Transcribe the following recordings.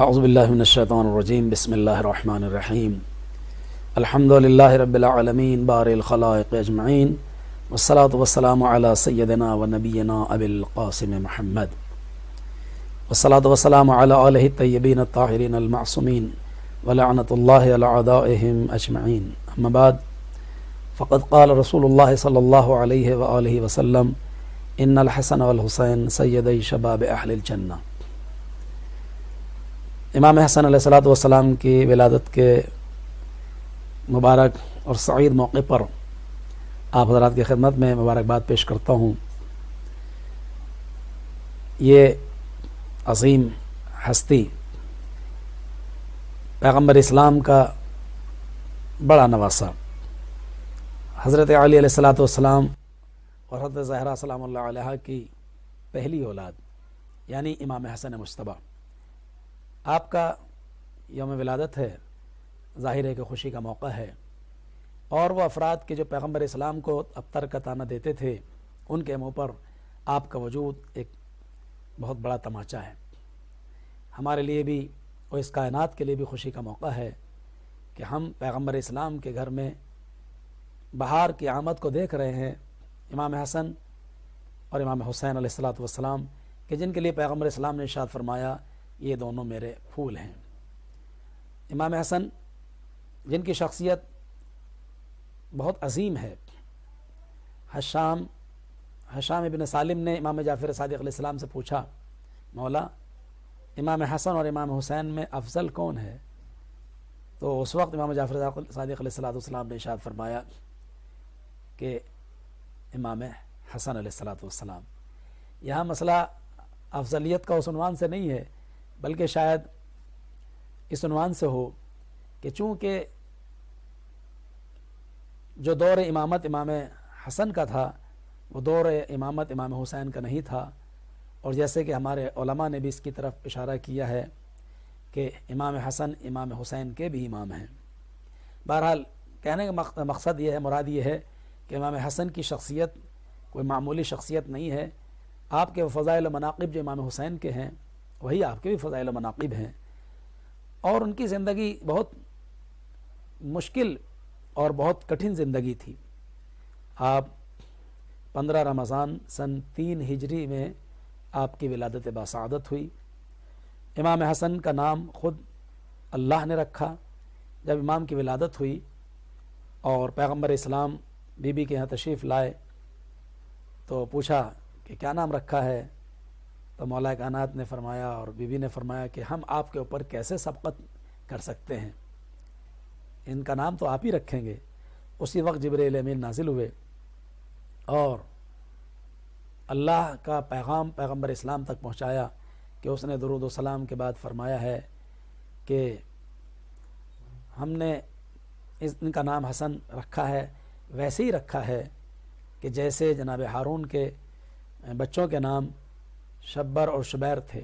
اعوذ باللہ من الشیطان الرجیم بسم اللہ الرحمن الرحیم الحمد للہ رب العالمین بارئ الخلائق اجمعین والصلاة والسلام علی سیدنا و نبینا ابی القاسم محمد والصلاة والسلام علی آلہ الطیبین الطاہرین المعصومین ولعنۃ اللہ علی اعدائہم اجمعین اما بعد فقد قال رسول اللہ صلی اللہ علیہ وآلہ وسلم ان الحسن والحسین سیدی شباب اہل الجنہ۔ امام حسن علیہ الصلوۃ والسلام کی ولادت کے مبارک اور سعید موقع پر آپ حضرات کی خدمت میں مبارکباد پیش کرتا ہوں۔ یہ عظیم ہستی پیغمبر اسلام کا بڑا نواسا حضرت علی علیہ الصلوۃ والسلام اور حضرت زہرا سلام اللہ علیہ کی پہلی اولاد یعنی امام حسن مجتبیٰ، آپ کا یوم ولادت ہے، ظاہر ہے کہ خوشی کا موقع ہے، اور وہ افراد کے جو پیغمبر اسلام کو ابتر کا طعنہ دیتے تھے ان کے منہ پر آپ کا وجود ایک بہت بڑا تماچا ہے۔ ہمارے لیے بھی اور اس کائنات کے لیے بھی خوشی کا موقع ہے کہ ہم پیغمبر اسلام کے گھر میں بہار کی آمد کو دیکھ رہے ہیں، امام حسن اور امام حسین علیہ الصلوۃ والسلام کہ جن کے لیے پیغمبر اسلام نے ارشاد فرمایا یہ دونوں میرے پھول ہیں۔ امام حسن جن کی شخصیت بہت عظیم ہے، حشام ابن سالم نے امام جعفر صادق علیہ السلام سے پوچھا، مولا امام حسن اور امام حسین میں افضل کون ہے؟ تو اس وقت امام جعفر صادق علیہ السلام نے ارشاد فرمایا کہ امام حسن علیہ السلام۔ یہاں مسئلہ افضلیت کا اس عنوان سے نہیں ہے، بلکہ شاید اس عنوان سے ہو کہ چونکہ جو دور امامت امام حسن کا تھا وہ دور امامت امام حسین کا نہیں تھا، اور جیسے کہ ہمارے علماء نے بھی اس کی طرف اشارہ کیا ہے کہ امام حسن امام حسین کے بھی امام ہیں۔ بہرحال کہنے کا مقصد یہ ہے، مراد یہ ہے کہ امام حسن کی شخصیت کوئی معمولی شخصیت نہیں ہے، آپ کے فضائل و مناقب جو امام حسین کے ہیں وہی آپ کے بھی فضائل و مناقب ہیں، اور ان کی زندگی بہت مشکل اور بہت کٹھن زندگی تھی۔ آپ 15 رمضان سن 3 ہجری میں آپ کی ولادت باسعادت ہوئی۔ امام حسن کا نام خود اللہ نے رکھا۔ جب امام کی ولادت ہوئی اور پیغمبر اسلام بی بی کے یہاں تشریف لائے تو پوچھا کہ کیا نام رکھا ہے؟ تو مولا کائنات نے فرمایا اور بی بی نے فرمایا کہ ہم آپ کے اوپر کیسے سبقت کر سکتے ہیں، ان کا نام تو آپ ہی رکھیں گے۔ اسی وقت جبرائیل امین نازل ہوئے اور اللہ کا پیغام پیغمبر اسلام تک پہنچایا کہ اس نے درود و سلام کے بعد فرمایا ہے کہ ہم نے ان کا نام حسن رکھا ہے، ویسے ہی رکھا ہے کہ جیسے جناب ہارون کے بچوں کے نام شبر اور شبیر تھے،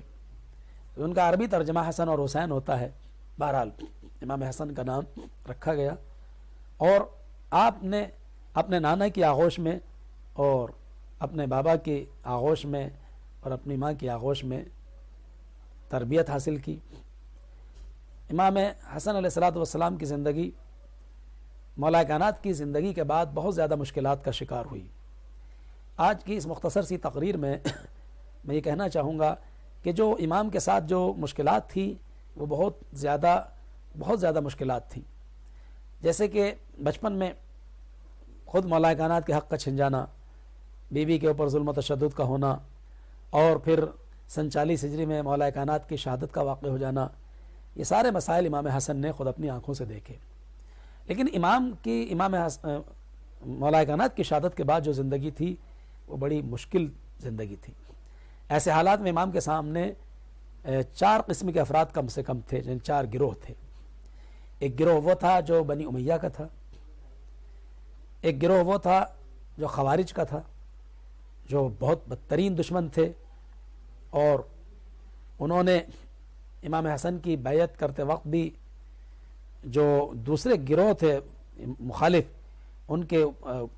تو ان کا عربی ترجمہ حسن اور حسین ہوتا ہے۔ بہرحال امام حسن کا نام رکھا گیا، اور آپ نے اپنے نانا کی آغوش میں اور اپنے بابا کی آغوش میں اور اپنی ماں کی آغوش میں تربیت حاصل کی۔ امام حسن علیہ السلام کی زندگی مولا کائنات کی زندگی کے بعد بہت زیادہ مشکلات کا شکار ہوئی۔ آج کی اس مختصر سی تقریر میں میں یہ کہنا چاہوں گا کہ جو امام کے ساتھ جو مشکلات تھی وہ بہت زیادہ مشکلات تھیں، جیسے کہ بچپن میں خود مولا کائنات کے حق کا چھن جانا، بی بی کے اوپر ظلم و تشدد کا ہونا، اور پھر سن 40 ہجری میں مولا کائنات کی شہادت کا واقع ہو جانا، یہ سارے مسائل امام حسن نے خود اپنی آنکھوں سے دیکھے۔ لیکن مولا کائنات کی شہادت کے بعد جو زندگی تھی وہ بڑی مشکل زندگی تھی۔ ایسے حالات میں امام کے سامنے 4 قسم کے افراد کم سے کم تھے، جن 4 گروہ تھے۔ ایک گروہ وہ تھا جو بنی امیہ کا تھا، ایک گروہ وہ تھا جو خوارج کا تھا، جو بہت بدترین دشمن تھے، اور انہوں نے امام حسن کی بیعت کرتے وقت بھی جو دوسرے گروہ تھے مخالف ان کے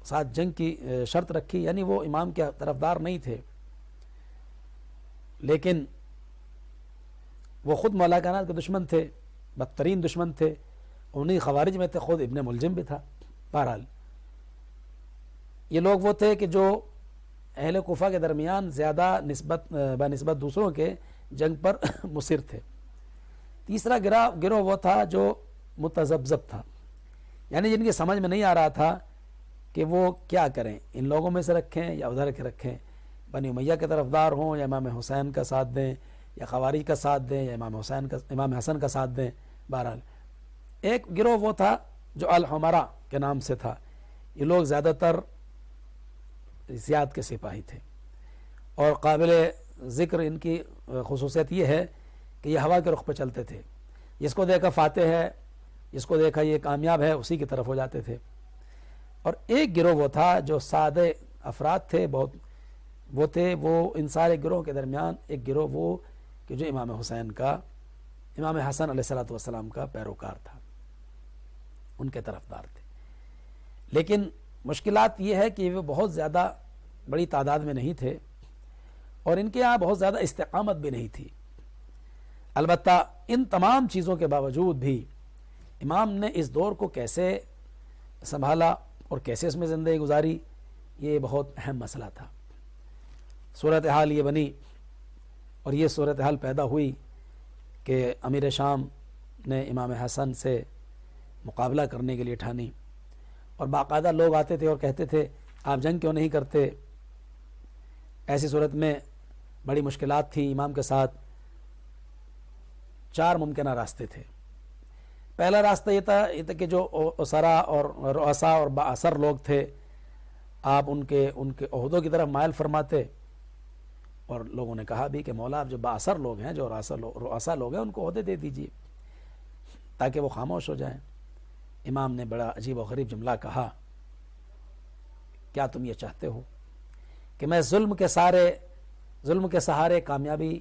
ساتھ جنگ کی شرط رکھی، یعنی وہ امام کے طرفدار نہیں تھے، لیکن وہ خود مولا کائنات کے دشمن تھے، بدترین دشمن تھے، انہی خوارج میں تھے، خود ابن ملجم بھی تھا۔ بہرحال یہ لوگ وہ تھے کہ جو اہل کوفہ کے درمیان زیادہ بنسبت دوسروں کے جنگ پر مصر تھے۔ تیسرا گروہ وہ تھا جو متذبذب تھا، یعنی جن کی سمجھ میں نہیں آ رہا تھا کہ وہ کیا کریں، ان لوگوں میں سے رکھیں یا ادھر کے رکھیں، بنی امیہ کے طرفدار ہوں یا امام حسین کا ساتھ دیں، یا خوارج کا ساتھ دیں، یا امام حسن کا ساتھ دیں۔ بہرحال ایک گروہ وہ تھا جو الحمرا کے نام سے تھا، یہ لوگ زیادہ تر زیاد کے سپاہی تھے، اور قابل ذکر ان کی خصوصیت یہ ہے کہ یہ ہوا کے رخ پہ چلتے تھے، جس کو دیکھا فاتح ہے، جس کو دیکھا یہ کامیاب ہے، اسی کی طرف ہو جاتے تھے۔ اور ایک گروہ وہ تھا جو سادے افراد تھے، وہ ان سارے گروہ کے درمیان ایک گروہ وہ کہ جو امام حسن علیہ السلام کا پیروکار تھا، ان کے طرفدار تھے۔ لیکن مشکلات یہ ہے کہ وہ بہت زیادہ بڑی تعداد میں نہیں تھے، اور ان کے یہاں بہت زیادہ استقامت بھی نہیں تھی۔ البتہ ان تمام چیزوں کے باوجود بھی امام نے اس دور کو کیسے سنبھالا اور کیسے اس میں زندگی گزاری، یہ بہت اہم مسئلہ تھا۔ صورتحال یہ بنی اور یہ صورتحال پیدا ہوئی کہ امیر شام نے امام حسن سے مقابلہ کرنے کے لیے ٹھانی، اور باقاعدہ لوگ آتے تھے اور کہتے تھے آپ جنگ کیوں نہیں کرتے۔ ایسی صورت میں بڑی مشکلات تھیں امام کے ساتھ۔ 4 ممکنہ راستے تھے۔ پہلا راستہ یہ تھا کہ جو اسرا اور رؤسا اور بااثر لوگ تھے، آپ ان کے عہدوں کی طرف مائل فرماتے، اور لوگوں نے کہا بھی کہ مولا آپ جو بااثر لوگ ہیں، جو رؤسا لوگ ہیں، ان کو عہدے دے دیجئے تاکہ وہ خاموش ہو جائیں۔ امام نے بڑا عجیب و غریب جملہ کہا، کیا تم یہ چاہتے ہو کہ میں ظلم کے سہارے کامیابی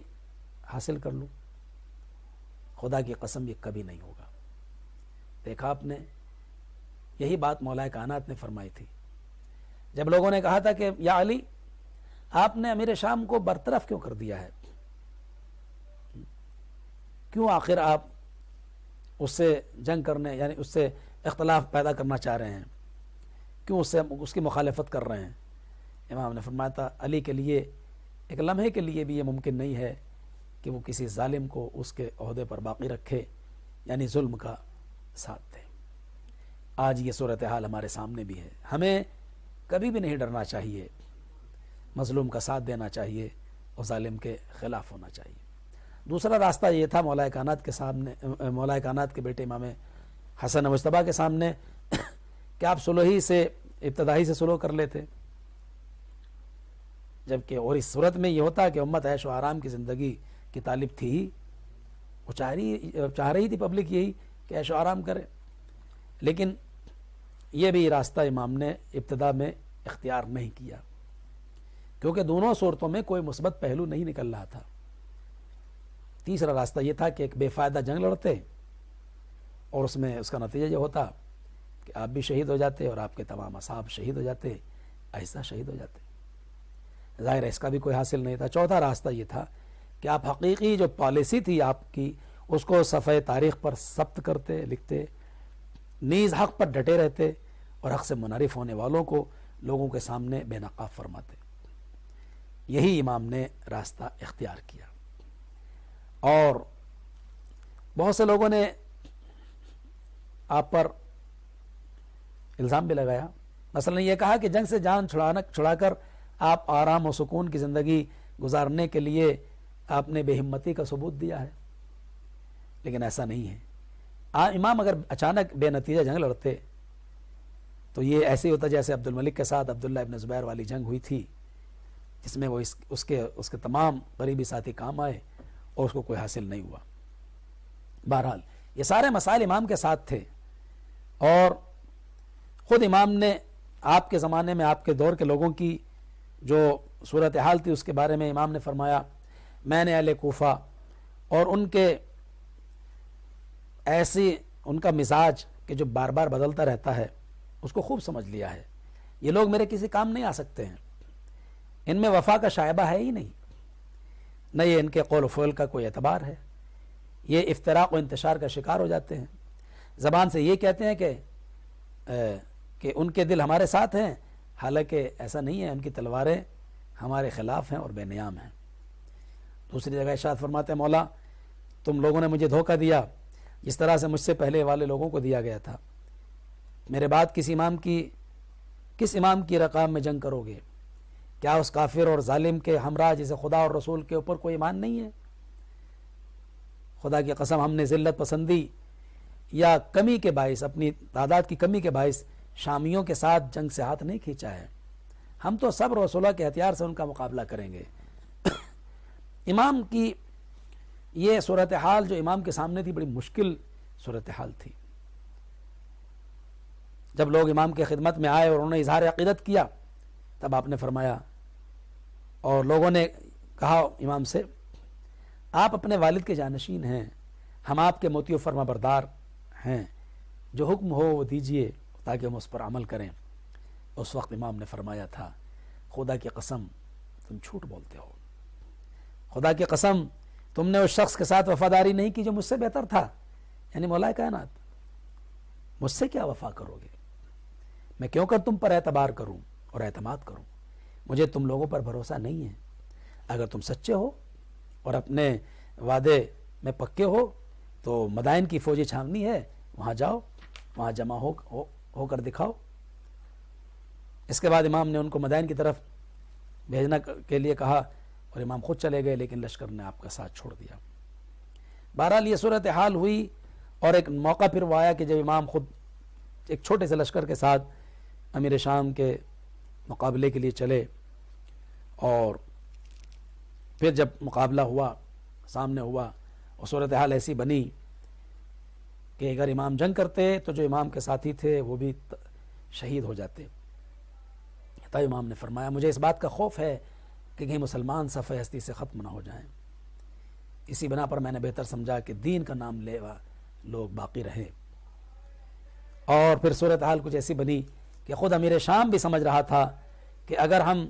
حاصل کر لوں؟ خدا کی قسم یہ کبھی نہیں ہوگا۔ دیکھا آپ نے، یہی بات مولا کائنات نے فرمائی تھی جب لوگوں نے کہا تھا کہ یا علی آپ نے امیر شام کو برطرف کیوں کر دیا ہے، کیوں آخر آپ اس سے جنگ کرنے، یعنی اس سے اختلاف پیدا کرنا چاہ رہے ہیں، کیوں اس کی مخالفت کر رہے ہیں؟ امام نے فرمایا تھا علی کے لیے ایک لمحے کے لیے بھی یہ ممکن نہیں ہے کہ وہ کسی ظالم کو اس کے عہدے پر باقی رکھے، یعنی ظلم کا ساتھ دے۔ آج یہ صورتحال ہمارے سامنے بھی ہے۔ ہمیں کبھی بھی نہیں ڈرنا چاہیے، مظلوم کا ساتھ دینا چاہیے اور ظالم کے خلاف ہونا چاہیے۔ دوسرا راستہ یہ تھا مولا کائنات کے بیٹے امام حسن مجتبیٰ کے سامنے کہ آپ ابتدائی سے سلو کر لیتے، جبکہ اور اس صورت میں یہ ہوتا کہ امت عیش و آرام کی زندگی کی طالب تھی ہی، وہ چاہ رہی تھی پبلک یہی کہ عیش و آرام کرے، لیکن یہ بھی راستہ امام نے ابتدا میں اختیار نہیں کیا، کیونکہ دونوں صورتوں میں کوئی مثبت پہلو نہیں نکل رہا تھا۔ تیسرا راستہ یہ تھا کہ ایک بے فائدہ جنگ لڑتے، اور اس کا نتیجہ یہ ہوتا کہ آپ بھی شہید ہو جاتے اور آپ کے تمام اصحاب شہید ہو جاتے، ایسا شہید ہو جاتے۔ ظاہر ہے اس کا بھی کوئی حاصل نہیں تھا۔ چوتھا راستہ یہ تھا کہ آپ حقیقی جو پالیسی تھی آپ کی، اس کو صفحہ تاریخ پر ثبت کرتے، لکھتے، نیز حق پر ڈٹے رہتے، اور حق سے منحرف ہونے والوں کو لوگوں کے سامنے بے نقاب فرماتے۔ یہی امام نے راستہ اختیار کیا، اور بہت سے لوگوں نے آپ پر الزام بھی لگایا، مثلا یہ کہا کہ جنگ سے جان چھڑا کر آپ آرام و سکون کی زندگی گزارنے کے لیے آپ نے بے ہمتی کا ثبوت دیا ہے، لیکن ایسا نہیں ہے۔ امام اگر اچانک بے نتیجہ جنگ لڑتے تو یہ ایسے ہی ہوتا جیسے عبد الملک کے ساتھ عبداللہ ابن زبیر والی جنگ ہوئی تھی، جس میں وہ اس کے تمام قریبی ساتھی کام آئے اور اس کو کوئی حاصل نہیں ہوا۔ بہرحال یہ سارے مسائل امام کے ساتھ تھے، اور خود امام نے آپ کے زمانے میں آپ کے دور کے لوگوں کی جو صورتحال تھی اس کے بارے میں امام نے فرمایا، میں نے اہل کوفہ اور ان کا مزاج کہ جو بار بار بدلتا رہتا ہے اس کو خوب سمجھ لیا ہے۔ یہ لوگ میرے کسی کام نہیں آ سکتے ہیں، ان میں وفا کا شائبہ ہے ہی نہیں، نہ یہ ان کے قول و فعل کا کوئی اعتبار ہے، یہ افتراق و انتشار کا شکار ہو جاتے ہیں. زبان سے یہ کہتے ہیں کہ ان کے دل ہمارے ساتھ ہیں، حالانکہ ایسا نہیں ہے، ان کی تلواریں ہمارے خلاف ہیں اور بے نیام ہیں. دوسری جگہ ارشاد فرماتے ہیں مولا تم لوگوں نے مجھے دھوکہ دیا جس طرح سے مجھ سے پہلے والے لوگوں کو دیا گیا تھا. میرے بعد کس امام کی رقام میں جنگ کرو گے؟ کیا اس کافر اور ظالم کے ہمراہ جسے خدا اور رسول کے اوپر کوئی ایمان نہیں ہے؟ خدا کی قسم ہم نے ذلت پسندی یا کمی کے باعث، اپنی تعداد کی کمی کے باعث شامیوں کے ساتھ جنگ سے ہاتھ نہیں کھینچا ہے. ہم تو صبر و صلح کے ہتھیار سے ان کا مقابلہ کریں گے. امام کی یہ صورتحال جو امام کے سامنے تھی بڑی مشکل صورتحال تھی. جب لوگ امام کے خدمت میں آئے اور انہوں نے اظہار عقیدت کیا تب آپ نے فرمایا، اور لوگوں نے کہا امام سے آپ اپنے والد کے جانشین ہیں، ہم آپ کے مطیع و فرما بردار ہیں، جو حکم ہو وہ دیجئے تاکہ ہم اس پر عمل کریں. اس وقت امام نے فرمایا تھا خدا کی قسم تم جھوٹ بولتے ہو، خدا کی قسم تم نے اس شخص کے ساتھ وفاداری نہیں کی جو مجھ سے بہتر تھا، یعنی مولا کائنات. مجھ سے کیا وفا کرو گے؟ میں کیوں کر تم پر اعتبار کروں اور اعتماد کروں؟ مجھے تم لوگوں پر بھروسہ نہیں ہے. اگر تم سچے ہو اور اپنے وعدے میں پکے ہو تو مدائن کی فوجی چھاونی ہے، وہاں جاؤ، وہاں جمع ہو کر دکھاؤ. اس کے بعد امام نے ان کو مدائن کی طرف بھیجنے کے لیے کہا اور امام خود چلے گئے، لیکن لشکر نے آپ کا ساتھ چھوڑ دیا. بہرحال یہ صورتحال ہوئی اور ایک موقع پھر وہ آیا کہ جب امام خود ایک چھوٹے سے لشکر کے ساتھ امیر شام کے مقابلے کے لیے چلے، اور پھر جب مقابلہ ہوا، سامنے ہوا، اور صورتحال ایسی بنی کہ اگر امام جنگ کرتے تو جو امام کے ساتھی تھے وہ بھی شہید ہو جاتے. تب امام نے فرمایا مجھے اس بات کا خوف ہے کہ کہیں مسلمان صفحہ ہستی سے ختم نہ ہو جائیں. اسی بنا پر میں نے بہتر سمجھا کہ دین کا نام لیوا لوگ باقی رہیں. اور پھر صورتحال کچھ ایسی بنی کہ خود امیر شام بھی سمجھ رہا تھا کہ اگر ہم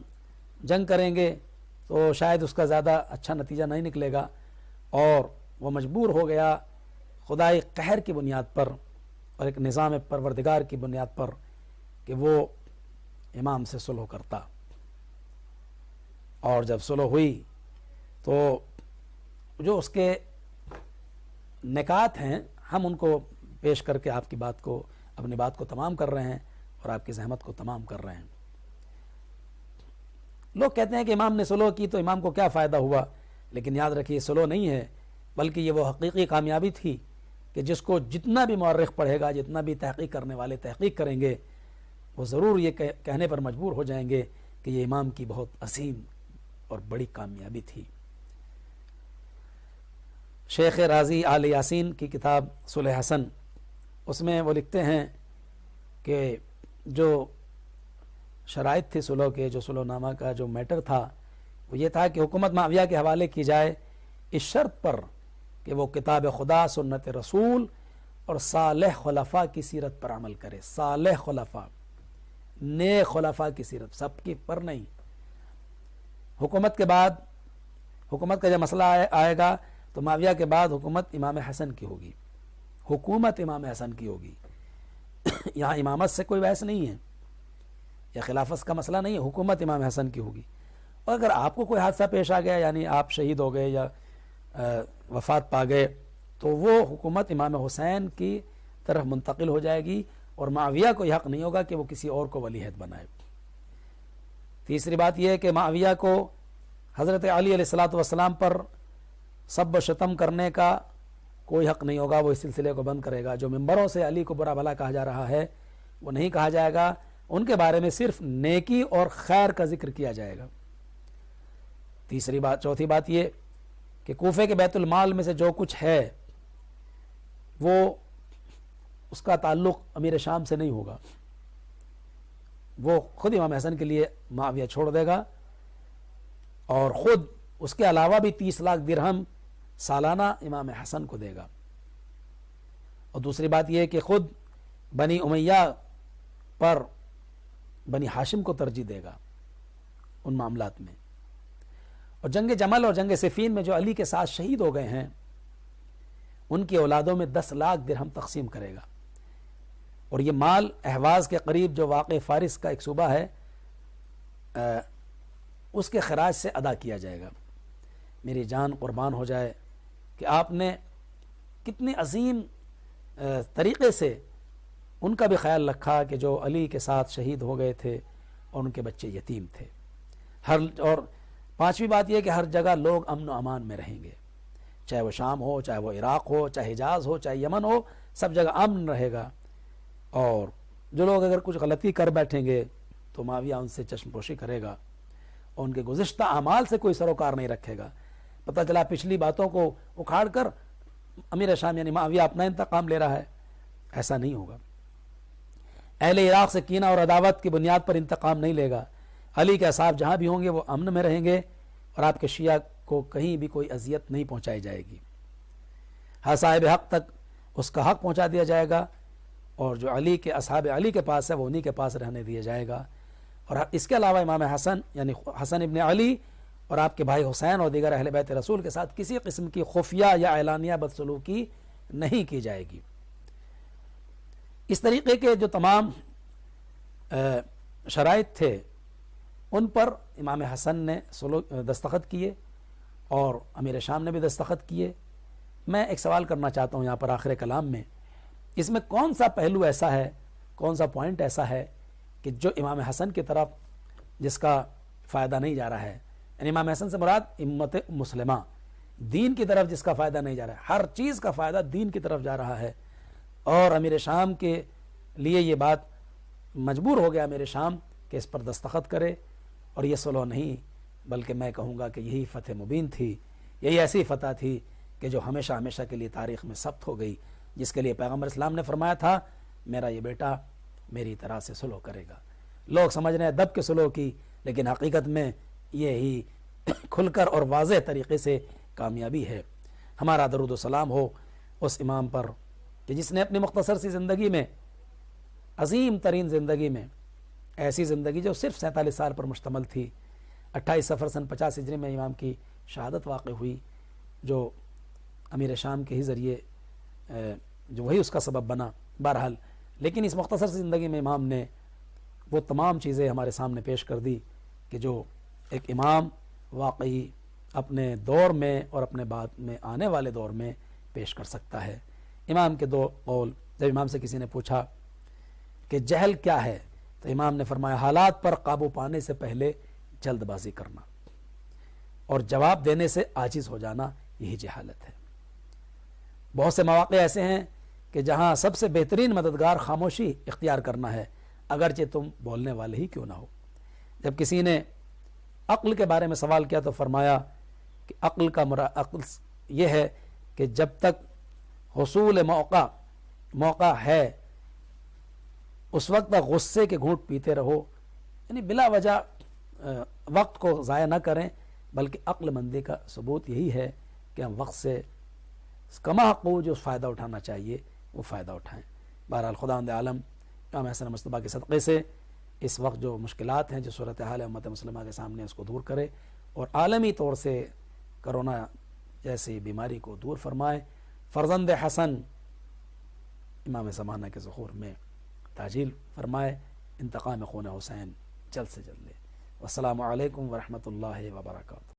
جنگ کریں گے تو شاید اس کا زیادہ اچھا نتیجہ نہیں نکلے گا، اور وہ مجبور ہو گیا خدائی قہر کی بنیاد پر اور ایک نظام پروردگار کی بنیاد پر کہ وہ امام سے صلح کرتا. اور جب صلح ہوئی تو جو اس کے نکات ہیں ہم ان کو پیش کر کے آپ کی بات کو، اپنی بات کو تمام کر رہے ہیں اور آپ کی زحمت کو تمام کر رہے ہیں. لوگ کہتے ہیں کہ امام نے صلح کی تو امام کو کیا فائدہ ہوا، لیکن یاد رکھیے صلح نہیں ہے، بلکہ یہ وہ حقیقی کامیابی تھی کہ جس کو جتنا بھی مورخ پڑھے گا، جتنا بھی تحقیق کرنے والے تحقیق کریں گے، وہ ضرور یہ کہنے پر مجبور ہو جائیں گے کہ یہ امام کی بہت عظیم اور بڑی کامیابی تھی. شیخ رازی آل یاسین کی کتاب صلح حسن، اس میں وہ لکھتے ہیں کہ جو شرائط تھی صلح کے، جو صلح نامہ کا جو میٹر تھا وہ یہ تھا کہ حکومت معاویہ کے حوالے کی جائے اس شرط پر کہ وہ کتاب خدا، سنت رسول اور صالح خلفاء کی سیرت پر عمل کرے. صالح خلفاء، نیک خلفاء کی سیرت، سب کی پر نہیں. حکومت کے بعد، حکومت کا جب مسئلہ آئے گا تو معاویہ کے بعد حکومت امام حسن کی ہوگی، حکومت امام حسن کی ہوگی. یہاں امامت سے کوئی بحث نہیں ہے یا خلافت کا مسئلہ نہیں ہے، حکومت امام حسن کی ہوگی. اور اگر آپ کو کوئی حادثہ پیش آ گیا، یعنی آپ شہید ہو گئے یا وفات پا گئے، تو وہ حکومت امام حسین کی طرف منتقل ہو جائے گی اور معاویہ کو یہ حق نہیں ہوگا کہ وہ کسی اور کو ولی عہد بنائے. تیسری بات یہ ہے کہ معاویہ کو حضرت علی علیہ الصلوۃ والسلام پر سب و شتم کرنے کا کوئی حق نہیں ہوگا، وہ اس سلسلے کو بند کرے گا. جو ممبروں سے علی کو برا بھلا کہا جا رہا ہے وہ نہیں کہا جائے گا، ان کے بارے میں صرف نیکی اور خیر کا ذکر کیا جائے گا. چوتھی بات یہ کہ کوفے کے بیت المال میں سے جو کچھ ہے وہ اس کا تعلق امیر شام سے نہیں ہوگا، وہ خود امام حسن کے لیے معاویہ چھوڑ دے گا، اور خود اس کے علاوہ بھی 30 لاکھ درہم سالانہ امام حسن کو دے گا. اور دوسری بات یہ کہ خود بنی امیہ پر بنی ہاشم کو ترجیح دے گا ان معاملات میں. اور جنگ جمل اور جنگ صفین میں جو علی کے ساتھ شہید ہو گئے ہیں ان کی اولادوں میں 10 لاکھ درہم تقسیم کرے گا، اور یہ مال اہواز کے قریب جو واقع فارس کا ایک صوبہ ہے اس کے خراج سے ادا کیا جائے گا۔ میری جان قربان ہو جائے کہ آپ نے کتنی عظیم طریقے سے ان کا بھی خیال رکھا کہ جو علی کے ساتھ شہید ہو گئے تھے اور ان کے بچے یتیم تھے۔ اور 5ویں بات یہ کہ ہر جگہ لوگ امن و امان میں رہیں گے، چاہے وہ شام ہو، چاہے وہ عراق ہو، چاہے حجاز ہو، چاہے یمن ہو، سب جگہ امن رہے گا۔ اور جو لوگ اگر کچھ غلطی کر بیٹھیں گے تو معاویہ ان سے چشم پوشی کرے گا اور ان کے گزشتہ اعمال سے کوئی سروکار نہیں رکھے گا۔ پتہ چلا پچھلی باتوں کو اکھاڑ کر امیر شام یعنی معاویہ اپنا انتقام لے رہا ہے، ایسا نہیں ہوگا۔ اہل عراق سے کینہ اور عداوت کی بنیاد پر انتقام نہیں لے گا۔ علی کے اصحاب جہاں بھی ہوں گے وہ امن میں رہیں گے اور آپ کے شیعہ کو کہیں بھی کوئی اذیت نہیں پہنچائی جائے گی۔ ہر صاحب حق تک اس کا حق پہنچا دیا جائے گا، اور جو علی کے اصحاب علی کے پاس ہے وہ انہی کے پاس رہنے دیا جائے گا۔ اور اس کے علاوہ امام حسن یعنی حسن ابن علی اور آپ کے بھائی حسین اور دیگر اہل بیت رسول کے ساتھ کسی قسم کی خفیہ یا اعلانیہ بدسلوکی نہیں کی جائے گی۔ اس طریقے کے جو تمام شرائط تھے ان پر امام حسن نے دستخط کیے اور امیر شام نے بھی دستخط کیے۔ میں ایک سوال کرنا چاہتا ہوں یہاں پر آخر کلام میں، اس میں کون سا پہلو ایسا ہے، کون سا پوائنٹ ایسا ہے کہ جو امام حسن کی طرف جس کا فائدہ نہیں جا رہا ہے؟ یعنی امام حسن سے مراد امت مسلمہ، دین کی طرف جس کا فائدہ نہیں جا رہا ہے، ہر چیز کا فائدہ دین کی طرف جا رہا ہے۔ اور امیر شام کے لیے یہ بات مجبور ہو گیا امیر شام کہ اس پر دستخط کرے، اور یہ صلح نہیں بلکہ میں کہوں گا کہ یہی فتح مبین تھی، یہی ایسی فتح تھی کہ جو ہمیشہ ہمیشہ کے لیے تاریخ میں ثبت ہو گئی، جس کے لیے پیغمبر اسلام نے فرمایا تھا میرا یہ بیٹا میری طرح سے صلح کرے گا۔ لوگ سمجھ رہے ہیں دب کے صلح کی، لیکن حقیقت میں یہی کھل کر اور واضح طریقے سے کامیابی ہے۔ ہمارا درود و سلام ہو اس امام پر کہ جس نے اپنی مختصر سی زندگی میں، عظیم ترین زندگی میں، ایسی زندگی جو صرف 47 سال پر مشتمل تھی، 28 صفر سن 50 ہجری میں امام کی شہادت واقع ہوئی، جو امیر شام کے ہی ذریعے جو وہی اس کا سبب بنا۔ بہرحال لیکن اس مختصر سی زندگی میں امام نے وہ تمام چیزیں ہمارے سامنے پیش کر دی کہ جو ایک امام واقعی اپنے دور میں اور اپنے بعد میں آنے والے دور میں پیش کر سکتا ہے۔ امام کے 2 قول، جب امام سے کسی نے پوچھا کہ جہل کیا ہے تو امام نے فرمایا حالات پر قابو پانے سے پہلے جلد بازی کرنا اور جواب دینے سے عاجز ہو جانا، یہی جہالت ہے۔ بہت سے مواقع ایسے ہیں کہ جہاں سب سے بہترین مددگار خاموشی اختیار کرنا ہے، اگرچہ تم بولنے والے ہی کیوں نہ ہو۔ جب کسی نے عقل کے بارے میں سوال کیا تو فرمایا کہ عقل یہ ہے کہ جب تک حصول موقع ہے اس وقت تک غصے کے گھونٹ پیتے رہو، یعنی بلا وجہ وقت کو ضائع نہ کریں، بلکہ عقل مندی کا ثبوت یہی ہے کہ ہم وقت سے کما حق جو فائدہ اٹھانا چاہیے وہ فائدہ اٹھائیں۔ بہرحال خداوند عالم امام حسن مصطفیٰ کے صدقے سے اس وقت جو مشکلات ہیں، جو صورتحال ہے امت مسلمہ کے سامنے، اس کو دور کرے اور عالمی طور سے کرونا جیسی بیماری کو دور فرمائے۔ فرزند حسن امام زمانہ کے ظہور میں تعجیل فرمائے، انتقام خون حسین جلد سے جلد لے۔ والسلام علیکم ورحمۃ اللہ وبرکاتہ۔